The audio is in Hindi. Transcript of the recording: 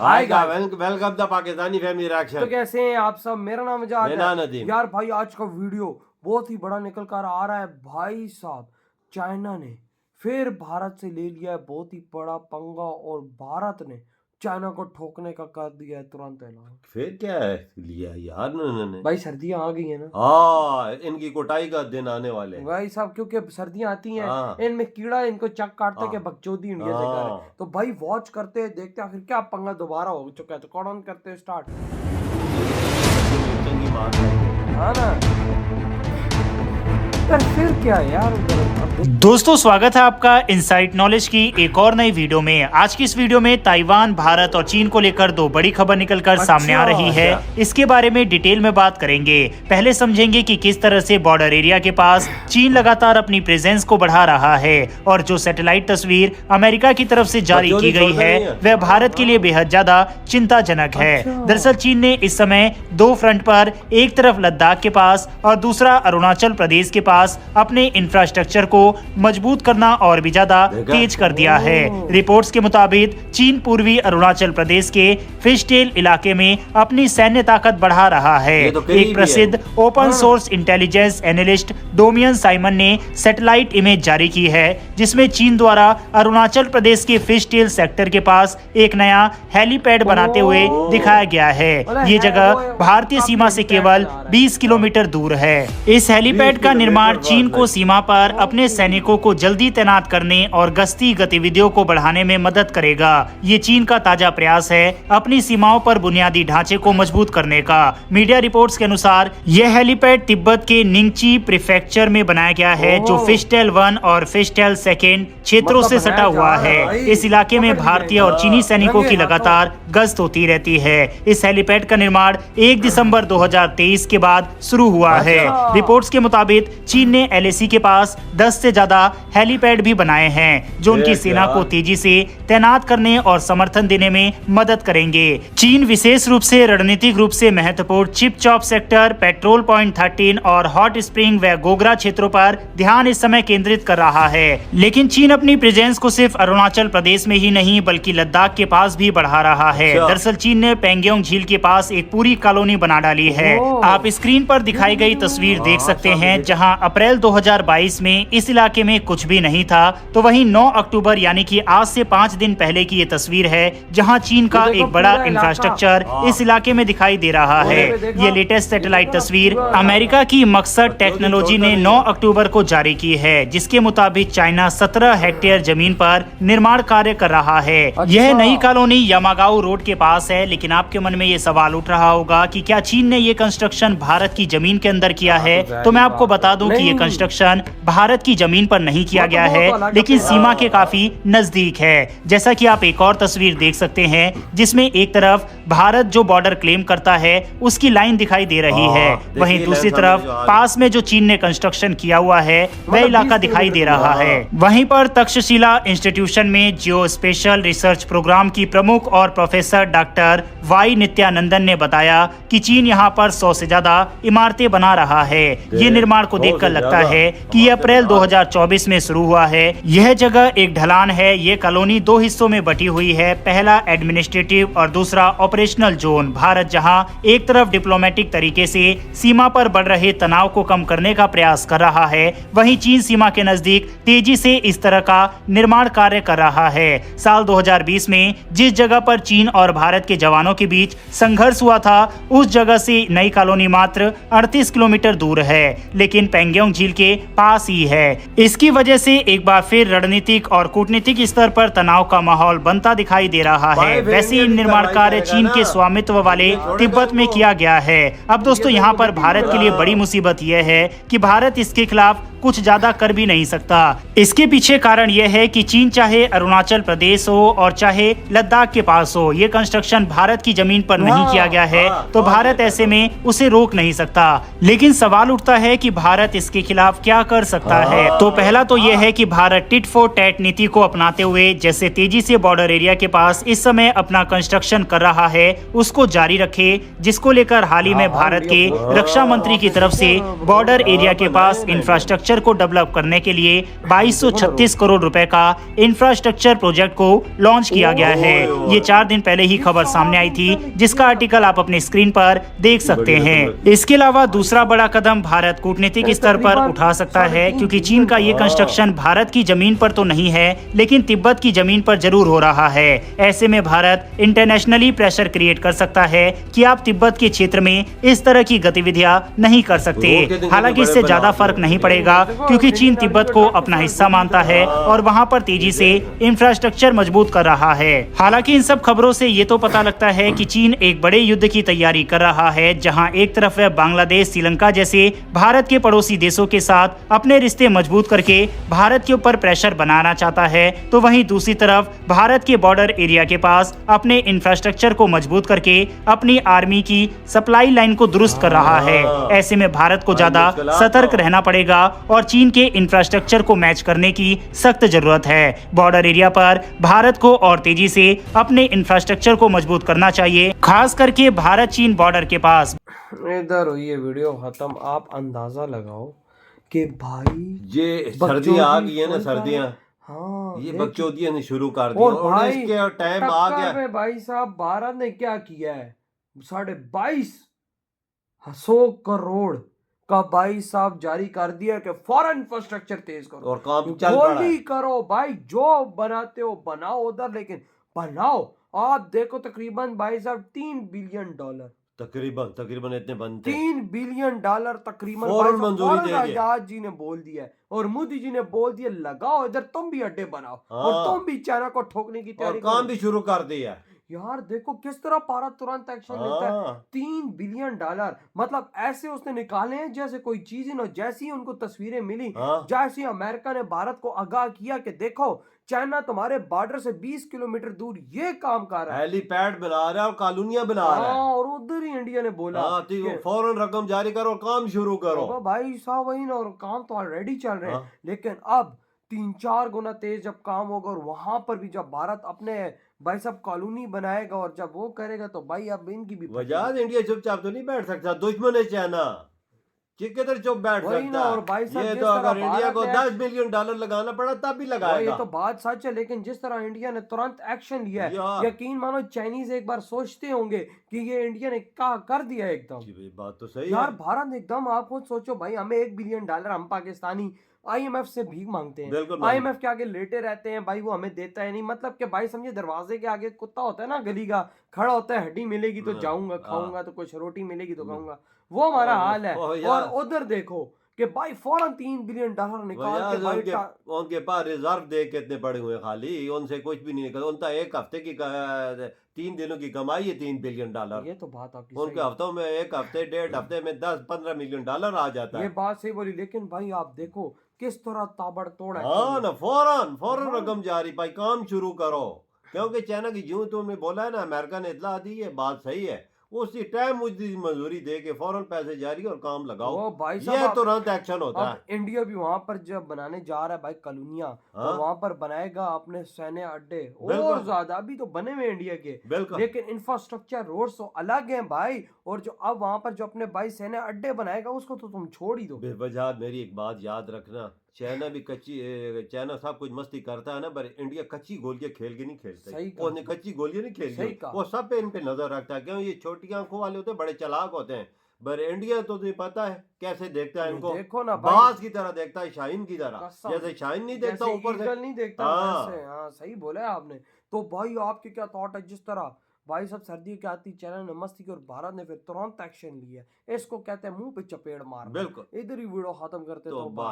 Hi guys, welcome the Pakistani family reaction. तो कैसे हैं आप सब? मेरा नाम नदीम। यार भाई आज का वीडियो बहुत ही बड़ा निकल कर आ रहा है भाई साहब। चाइना ने फिर भारत से ले लिया है बहुत ही बड़ा पंगा और भारत ने चाइना को ठोकने का कर दिया है तुरंत ऐलान। फिर क्या है लिया यार उन्होंने? भाई सर्दियां आ गई है ना। हाँ, इनकी कुटाई का दिन आने वाले हैं भाई साहब, क्योंकि सर्दियां आती हैं। हाँ। इनमें कीड़ा इनको चक काटता है कि बकचोदी इंडिया से करे। हाँ। तो भाई वॉच करते हैं, देखते हैं आखिर क्या पंगा दोबारा हो चुका है। तो कौन करते हैं स्टार्ट। चंगी मार है। हाँ ना यार, फिर क्या है यार दोस्तों, स्वागत है आपका इनसाइट नॉलेज की एक और नई वीडियो में। आज की इस वीडियो में ताइवान, भारत और चीन को लेकर दो बड़ी खबर निकलकर सामने आ रही है। इसके बारे में डिटेल में बात करेंगे। पहले समझेंगे कि किस तरह से बॉर्डर एरिया के पास चीन लगातार अपनी प्रेजेंस को बढ़ा रहा है और जो सैटेलाइट तस्वीर अमेरिका की तरफ से जारी की गई है वह भारत के लिए बेहद ज्यादा चिंताजनक है। दरअसल चीन ने इस समय दो फ्रंट पर, एक तरफ लद्दाख के पास और दूसरा अरुणाचल प्रदेश के पास अपने इंफ्रास्ट्रक्चर को मजबूत करना और भी ज्यादा तेज कर दिया है। रिपोर्ट्स के मुताबिक चीन पूर्वी अरुणाचल प्रदेश के फिशटेल इलाके में अपनी सैन्य ताकत बढ़ा रहा है। एक प्रसिद्ध open source intelligence analyst Damien Symon ने सैटेलाइट इमेज जारी की है जिसमें चीन द्वारा अरुणाचल प्रदेश के फिशटेल सेक्टर के पास एक नया हेलीपैड बनाते हुए दिखाया गया है। ये जगह भारतीय सीमा से केवल 20 किलोमीटर दूर है। इस हेलीपैड का निर्माण चीन को सीमा पर अपने सैनिकों को जल्दी तैनात करने और गश्ती गतिविधियों को बढ़ाने में मदद करेगा। ये चीन का ताजा प्रयास है अपनी सीमाओं पर बुनियादी ढांचे को मजबूत करने का। मीडिया रिपोर्ट्स के अनुसार यह हेलीपैड तिब्बत के निंगची प्रीफेक्चर में बनाया गया है जो फिशटेल 1 और फिशटेल 2 क्षेत्रों से सटा हुआ है। इस इलाके में भारतीय और चीनी सैनिकों की लगातार गश्त होती रहती है। इस हेलीपैड का निर्माण 1 दिसंबर 2023 के बाद शुरू हुआ है। रिपोर्ट्स के मुताबिक चीन ने LAC के पास 10 से ज्यादा हेलीपैड भी बनाए हैं जो उनकी सेना को तेजी से तैनात करने और समर्थन देने में मदद करेंगे। चीन विशेष रूप से रणनीतिक रूप से महत्वपूर्ण chip chop sector, petrol point 13 और हॉट स्प्रिंग व गोगरा क्षेत्रों पर ध्यान इस समय केंद्रित कर रहा है। लेकिन चीन अपनी प्रेजेंस को सिर्फ अरुणाचल प्रदेश में ही नहीं बल्कि लद्दाख के पास भी बढ़ा रहा है। दरअसल चीन ने पेंगोंग झील के पास एक पूरी कॉलोनी बना डाली है। आप स्क्रीन पर दिखाई गई तस्वीर देख सकते हैं जहां अप्रैल 2022 में इस इलाके में कुछ भी नहीं था, तो वहीं 9 अक्टूबर यानी कि आज से 5 दिन पहले की ये तस्वीर है जहां चीन का एक बड़ा इंफ्रास्ट्रक्चर इस इलाके में दिखाई दे रहा है। ये लेटेस्ट सैटेलाइट तस्वीर अमेरिका की मकसद टेक्नोलॉजी ने 9 अक्टूबर को जारी की है जिसके मुताबिक चाइना 17 हेक्टेयर जमीन पर निर्माण कार्य कर रहा है। यह नई कॉलोनी यामागाओ रोड के पास है। लेकिन आपके मन में ये सवाल उठ रहा होगा कि क्या चीन ने ये कंस्ट्रक्शन भारत की जमीन के अंदर किया है? तो मैं आपको बता दूं कि ये कंस्ट्रक्शन भारत की जमीन पर नहीं किया गया है लेकिन सीमा के काफी नजदीक है। जैसा कि आप एक और तस्वीर देख सकते हैं जिसमें एक तरफ भारत जो बॉर्डर क्लेम करता है उसकी लाइन दिखाई दे रही है, वहीं दूसरी तरफ पास में जो चीन ने कंस्ट्रक्शन किया हुआ है वह इलाका दिखाई दे रहा है। वहीं पर तक्षशिला इंस्टीट्यूशन में जियो स्पेशल रिसर्च प्रोग्राम की प्रमुख और प्रोफेसर डॉक्टर वाई नित्यानंदन ने बताया कि चीन यहाँ पर 100 से ज्यादा इमारतें बना रहा है। ये निर्माण को देखकर लगता है कि ये अप्रैल 2024 में शुरू हुआ है। यह जगह एक ढलान है। ये कॉलोनी 2 हिस्सों में बटी हुई है, पहला एडमिनिस्ट्रेटिव और दूसरा ऑपरेशनल जोन। भारत जहां एक तरफ डिप्लोमेटिक तरीके से सीमा पर बढ़ रहे तनाव को कम करने का प्रयास कर रहा है, वहीं चीन सीमा के नजदीक तेजी से इस तरह का निर्माण कार्य कर रहा है। साल 2020 में जिस जगह पर चीन और भारत के जवानों के बीच संघर्ष हुआ था उस जगह से नई कॉलोनी मात्र 38 किलोमीटर दूर है लेकिन पेंगोंग झील के पास ही है। इसकी वजह से एक बार फिर रणनीतिक और कूटनीतिक स्तर पर तनाव का माहौल बनता दिखाई दे रहा है। वैसे निर्माण कार्य चीन के स्वामित्व वाले तिब्बत में किया गया है। अब दोस्तों यहाँ पर भारत के लिए बड़ी मुसीबत यह है कि भारत इसके खिलाफ कुछ ज्यादा कर भी नहीं सकता। इसके पीछे कारण यह है कि चीन चाहे अरुणाचल प्रदेश हो और चाहे लद्दाख के पास हो, ये कंस्ट्रक्शन भारत की जमीन पर नहीं किया गया है तो भारत ऐसे में उसे रोक नहीं सकता। लेकिन सवाल उठता है कि भारत इसके खिलाफ क्या कर सकता है। तो पहला तो यह है कि भारत टिट फॉर टैट नीति को अपनाते हुए जैसे तेजी से बॉर्डर एरिया के पास इस समय अपना कंस्ट्रक्शन कर रहा है उसको जारी रखे, जिसको लेकर हाल ही में भारत के रक्षा मंत्री की तरफ से बॉर्डर एरिया के पास इंफ्रास्ट्रक्चर इंफ्रास्ट्रक्चर को डेवलप करने के लिए 2236 करोड़ रुपए का इंफ्रास्ट्रक्चर प्रोजेक्ट को लॉन्च किया गया है। ये 4 दिन पहले ही खबर सामने आई थी, जिसका आर्टिकल आप अपने स्क्रीन पर देख सकते हैं। इसके अलावा दूसरा बड़ा कदम भारत कूटनीतिक स्तर पर उठा सकता है, क्योंकि चीन का ये कंस्ट्रक्शन भारत की जमीन पर तो नहीं है, लेकिन तिब्बत की जमीन पर जरूर हो रहा है। ऐसे में भारत इंटरनेशनली प्रेशर क्रिएट कर सकता है कि आप तिब्बत के क्षेत्र में इस तरह की गतिविधियां नहीं कर सकते। हालांकि इससे ज्यादा फर्क नहीं पड़ेगा, क्योंकि चीन तिब्बत को अपना हिस्सा मानता है और वहां पर तेजी से इंफ्रास्ट्रक्चर मजबूत कर रहा है। हालांकि इन सब खबरों से ये तो पता लगता है कि चीन एक बड़े युद्ध की तैयारी कर रहा है, जहां एक तरफ वह बांग्लादेश, श्रीलंका जैसे भारत के पड़ोसी देशों के साथ अपने रिश्ते मजबूत करके भारत के ऊपर प्रेशर बनाना चाहता है, तो वहीं दूसरी तरफ भारत के बॉर्डर एरिया के पास अपने इंफ्रास्ट्रक्चर को मजबूत करके अपनी आर्मी की सप्लाई लाइन को दुरुस्त कर रहा है। ऐसे में भारत को ज्यादा सतर्क रहना पड़ेगा और चीन के इंफ्रास्ट्रक्चर को मैच करने की सख्त जरूरत है। बॉर्डर एरिया पर भारत को और तेजी से अपने इंफ्रास्ट्रक्चर को मजबूत करना चाहिए, खास करके भारत चीन बॉर्डर के पास। इधर हुई ये वीडियो खत्म। आप अंदाजा लगाओ कि भाई ये सर्दियां आ गई है ना, सर्दियां, हाँ, ये बकचोदियां ने शुरू कर दी और भाई इसके टाइम आ गया में भाई साहब भारत ने क्या किया है, 22,500 करोड़ का भाई साहब जारी कर दिया कि फॉरेन इंफ्रास्ट्रक्चर तेज करो और काम चल पड़ा है। गोली करो भाई, जो बनाते हो बनाओ उधर, लेकिन बनाओ। आप देखो तकरीबन भाई साहब $3 बिलियन, तकरीबन इतने बनते हैं। $3 बिलियन तकरीबन फौरन मंजूरी दे दी। आजाद जी ने बोल दिया है और मोदी जी ने बोल दिया लगाओ इधर, तुम भी अड्डे बनाओ और हाँ। तुम भी चाइना को ठोकने की और तैयारी काम करो। भी शुरू कर दिया। यार देखो किस तरह भारत तुरंत एक्शन लेता है। हाँ। $3 बिलियन, मतलब ऐसे उसने निकाले हैं जैसे कोई चीज ही ना। जैसी ही उनको तस्वीरें मिली, हाँ। जैसे अमेरिका ने भारत को आगाह किया कि देखो चाइना तुम्हारे बॉर्डर से 20 किलोमीटर दूर ये काम कर रहा है, हेलीपैड बना रहा है और कॉलोनियां बना रहा है। हाँ, और उधर ही इंडिया ने बोला हाँ, तो फौरन रकम जारी करो और काम शुरू करो। तो भाई साहब वही ना, और काम तो ऑलरेडी चल रहे हैं। हाँ। लेकिन अब 3-4 गुना तेज जब काम होगा, और वहां पर भी जब भारत अपने भाई साहब कॉलोनी बनाएगा और जब वो करेगा, तो भाई अब इनकी भी वजह इंडिया चुपचाप तो नहीं बैठ सकता, दुश्मन है चाइना, किधर चुप बैठ वही ना। सकता और भाई है। साहब ये जिस तो तरह अगर इंडिया को भारत ने- $10 बिलियन लगाना पड़ा तब भी ये लगाएगा। तो बात सच है, लेकिन जिस तरह इंडिया ने तुरंत एक्शन लिया है, यार। यकीन मानो चाइनीज एक बार सोचते होंगे कि ये इंडिया ने क्या कर दिया एकदम। जी भाई, बात तो सही यार है। भारत ने एकदम, आप खुद सोचो भाई, हमें $1 बिलियन हम पाकिस्तानी IMF से भीख मांगते हैं। बिल्कुल IMF के आगे लेटे रहते हैं भाई, वो हमें देता है नहीं। मतलब कि भाई समझे दरवाजे के आगे कुत्ता होता है ना गली का, खड़ा होता है, हड्डी मिलेगी तो जाऊंगा खाऊंगा, तो कुछ रोटी मिलेगी तो खाऊंगा, वो हमारा हाल है। और उधर देखो कि भाई फौरन $3 बिलियन निकाल के भाई उनके पास रिजर्व दे कितने पड़े हुए हैं, खाली उनसे कुछ भी नहीं निकल। उनका एक हफ्ते की 3 दिनों की कमाई है $3 बिलियन। ये तो बात आपकी उनके सही है। हफ्तों में, एक हफ्ते 1.5 हफ्ते में $10-15 मिलियन आ जाता ये है। बात सही बोली, लेकिन भाई आप देखो किस तरह ताबड़तोड़ है। हाँ ना, फौरन रकम जारी, भाई काम शुरू करो। क्योंकि चाइना की, जो तुमने बोला है ना, अमेरिका ने इतला दी है, बात सही है। उसी टाइम मुझे मंजूरी दे के फौरन पैसे जारी और काम लगाओ। वो भाई ये साहब तुरंत एक्शन होता है। अब इंडिया भी वहां पर जब बनाने जा रहा है भाई कॉलोनियां, हाँ। और वहां पर बनाएगा अपने सैन्य अड्डे और बिल्कुल। ज्यादा, अभी तो बने हुए इंडिया के, बिल्कुल। लेकिन इंफ्रास्ट्रक्चर रोड तो अलग है भाई। और जो अब वहां पर जो अपने भाई सैन्य अड्डे बनाएगा, उसको तो तुम छोड़ ही दो। बेवजह मेरी एक बात याद रखना, चाइना भी चाइना सब कुछ मस्ती करता है ना, पर इंडिया कच्ची गोलियां खेल के नहीं खेलता। सही कहा। उसने कच्ची गोलियां नहीं सही खेली, कहा। वो सब पे इन पे नजर रखता है। क्यों, ये छोटी आंखों वाले होते हैं, बड़े चालाक होते हैं। पर इंडिया तो तुझे पता है कैसे देखता है इनको, देखो ना भाई, बाज की तरह देखता है, शाहीन की तरह। कसम। जैसे शाहीन नहीं देखता जैसे ऊपर से, ईगल नहीं देखता हाँ। वैसे। हाँ सही बोला है आपने। तो भाई आपके क्या थॉट है, जिस तरह भाई सब सर्दी के आती चाइना ने मस्ती की और भारत ने फिर तुरंत एक्शन लिया, इसको कहते हैं मुंह पे चपेड़ मारना। बिल्कुल। इधर ही वीडियो खत्म करते तो तो बाय।